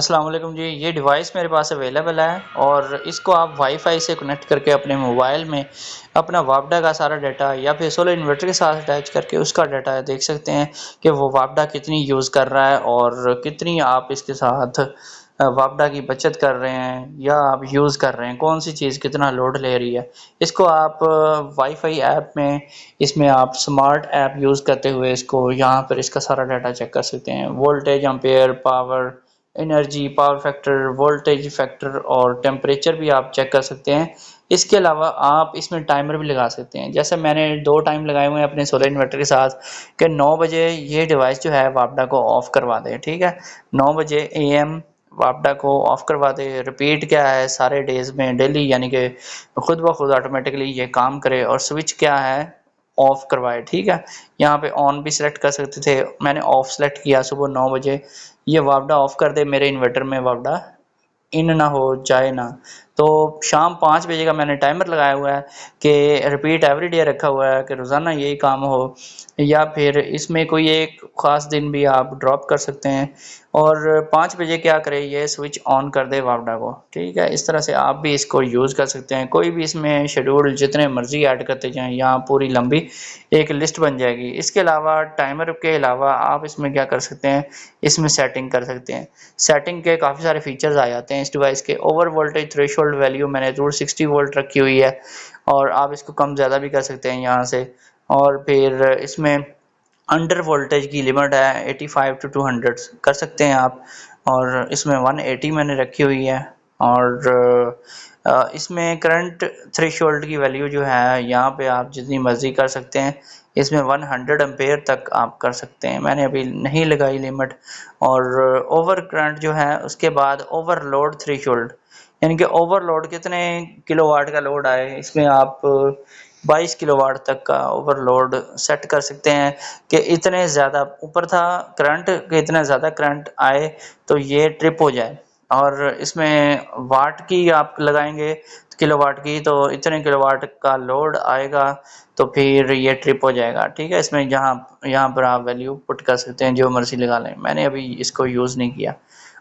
अस्सलाम वालेकुम जी। ये डिवाइस मेरे पास अवेलेबल है और इसको आप वाईफाई से कनेक्ट करके अपने मोबाइल में अपना वापडा का सारा डाटा या फिर सोलर इन्वर्टर के साथ अटैच करके उसका डाटा देख सकते हैं कि वो वापडा कितनी यूज़ कर रहा है और कितनी आप इसके साथ वापडा की बचत कर रहे हैं या आप यूज़ कर रहे हैं, कौन सी चीज़ कितना लोड ले रही है। इसको आप वाईफाई ऐप में इसमें आप स्मार्ट ऐप यूज़ करते हुए इसको यहाँ पर इसका सारा डाटा चेक कर सकते हैं। Voltage, ampere, power, energy, power factor, voltage factor और टेम्परेचर भी आप चेक कर सकते हैं। इसके अलावा आप इसमें टाइमर भी लगा सकते हैं। जैसे मैंने 2 टाइम लगाए हुए हैं अपने सोलर इन्वर्टर के साथ कि 9 बजे ये डिवाइस जो है वापडा को ऑफ़ करवा दें, ठीक है? 9 बजे एएम वापडा को ऑफ़ करवा दें। रिपीट क्या है सारे डेज़ में डेली यानी कि खुद ब खुद ऑटोमेटिकली ये काम करे और स्विच क्या है ऑफ़ करवाए, ठीक है? यहाँ पे ऑन भी सेलेक्ट कर सकते थे, मैंने ऑफ़ सेलेक्ट किया सुबह 9 बजे। ये वापडा ऑफ़ कर दे मेरे इन्वर्टर में वापडा इन ना हो जाए ना। तो शाम 5 बजे का मैंने टाइमर लगाया हुआ है कि रिपीट एवरीडे रखा हुआ है कि रोज़ाना यही काम हो या फिर इसमें कोई एक ख़ास दिन भी आप ड्रॉप कर सकते हैं और 5 बजे क्या करे ये स्विच ऑन कर दे वापडा को, ठीक है? इस तरह से आप भी इसको यूज़ कर सकते हैं। कोई भी इसमें शेड्यूल जितने मर्ज़ी ऐड करते जाएँ, यहाँ पूरी लंबी एक लिस्ट बन जाएगी। इसके अलावा टाइमर के अलावा आप इसमें क्या कर सकते हैं, इसमें सेटिंग कर सकते हैं। सेटिंग के काफ़ी सारे फीचर्स आ जाते हैं इस डिवाइस के। ओवर वोल्टेज थ्रेशोल्ड वैल्यू मैंने ज़रूर 60 वोल्ट रखी हुई है और आप इसको कम ज़्यादा भी कर सकते हैं यहाँ से। और फिर इसमें अंडर वोल्टेज की लिमिट है 85 टू 200 कर सकते हैं आप और इसमें 180 मैंने रखी हुई है और इसमें करंट थ्रेशोल्ड की वैल्यू जो है यहाँ पे आप जितनी मर्ज़ी कर सकते हैं। इसमें 100 एम्पेयर तक आप कर सकते हैं। मैंने अभी नहीं लगाई लिमिट और ओवर करंट जो है उसके बाद ओवरलोड थ्रेशोल्ड यानी कि ओवरलोड कितने किलोवाट का लोड आए इसमें आप 22 किलोवाट तक का ओवरलोड सेट कर सकते हैं कि इतने ज़्यादा ऊपर था करंट कि इतना ज़्यादा करंट आए तो ये ट्रिप हो जाए और इसमें वाट की आप लगाएंगे किलोवाट की तो इतने किलोवाट का लोड आएगा तो फिर ये ट्रिप हो जाएगा, ठीक है? इसमें जहाँ यहाँ पर आप वैल्यू पुट कर सकते हैं जो मर्ज़ी लगा लें। मैंने अभी इसको यूज़ नहीं किया।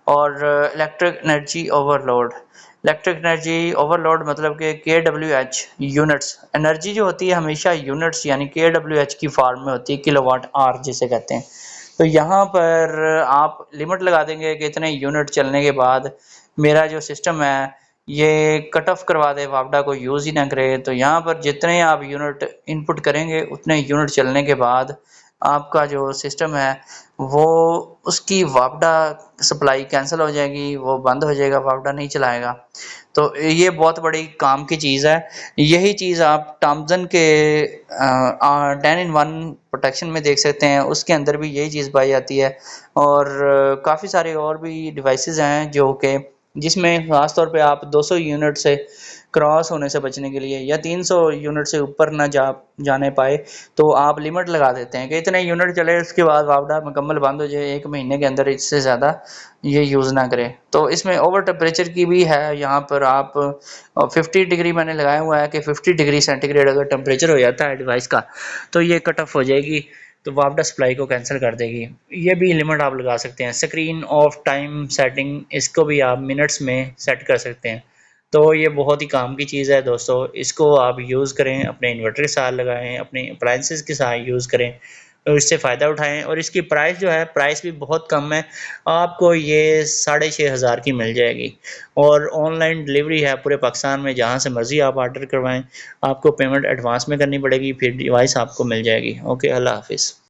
और electric energy overload electric energy overload मतलब कि केडब्ल्यूएच यूनिट्स एनर्जी जो होती है हमेशा यूनिट्स यानी केडब्ल्यूएच की फॉर्म में होती है, किलोवाट आवर जिसे कहते हैं। तो यहाँ पर आप लिमिट लगा देंगे कि इतने यूनिट चलने के बाद मेरा जो सिस्टम है ये कट ऑफ करवा दे, वापडा को यूज़ ही ना करे। तो यहाँ पर जितने आप यूनिट इनपुट करेंगे उतने यूनिट चलने के बाद आपका जो सिस्टम है वो उसकी वापडा सप्लाई कैंसिल हो जाएगी, वो बंद हो जाएगा, वापडा नहीं चलाएगा। तो ये बहुत बड़ी काम की चीज़ है। यही चीज़ आप टॉमसन के 10 इन 1 प्रोटेक्शन में देख सकते हैं, उसके अंदर भी यही चीज़ पाई जाती है। और काफ़ी सारे और भी डिवाइसेस हैं जो कि जिसमें ख़ास तौर पे आप 200 यूनिट से क्रॉस होने से बचने के लिए या 300 यूनिट से ऊपर ना जाने पाए तो आप लिमिट लगा देते हैं कि इतने यूनिट चले उसके बाद वापडा मुकम्मल बंद हो जाए, 1 महीने के अंदर इससे ज़्यादा ये यूज़ ना करें। तो इसमें ओवर टेम्परेचर की भी है, यहाँ पर आप 50 डिग्री मैंने लगाया हुआ है कि 50 डिग्री सेंटीग्रेड अगर टेम्परेचर हो जाता है डिवाइस का तो ये कट ऑफ हो जाएगी, तो वापडा सप्लाई को कैंसिल कर देगी। ये भी लिमिट आप लगा सकते हैं। स्क्रीन ऑफ टाइम सेटिंग इसको भी आप मिनट्स में सेट कर सकते हैं। तो ये बहुत ही काम की चीज़ है दोस्तों, इसको आप यूज़ करें, अपने इन्वर्टर के साथ लगाएँ, अपने अप्लायंसेस के साथ यूज़ करें और इससे फ़ायदा उठाएँ। और इसकी प्राइस जो है प्राइस भी बहुत कम है, आपको ये 6500 की मिल जाएगी और ऑनलाइन डिलीवरी है पूरे पाकिस्तान में, जहाँ से मर्ज़ी आप ऑर्डर करवाएँ। आपको पेमेंट एडवांस में करनी पड़ेगी, फिर डिवाइस आपको मिल जाएगी। ओके, अल्लाह हाफ़िज़।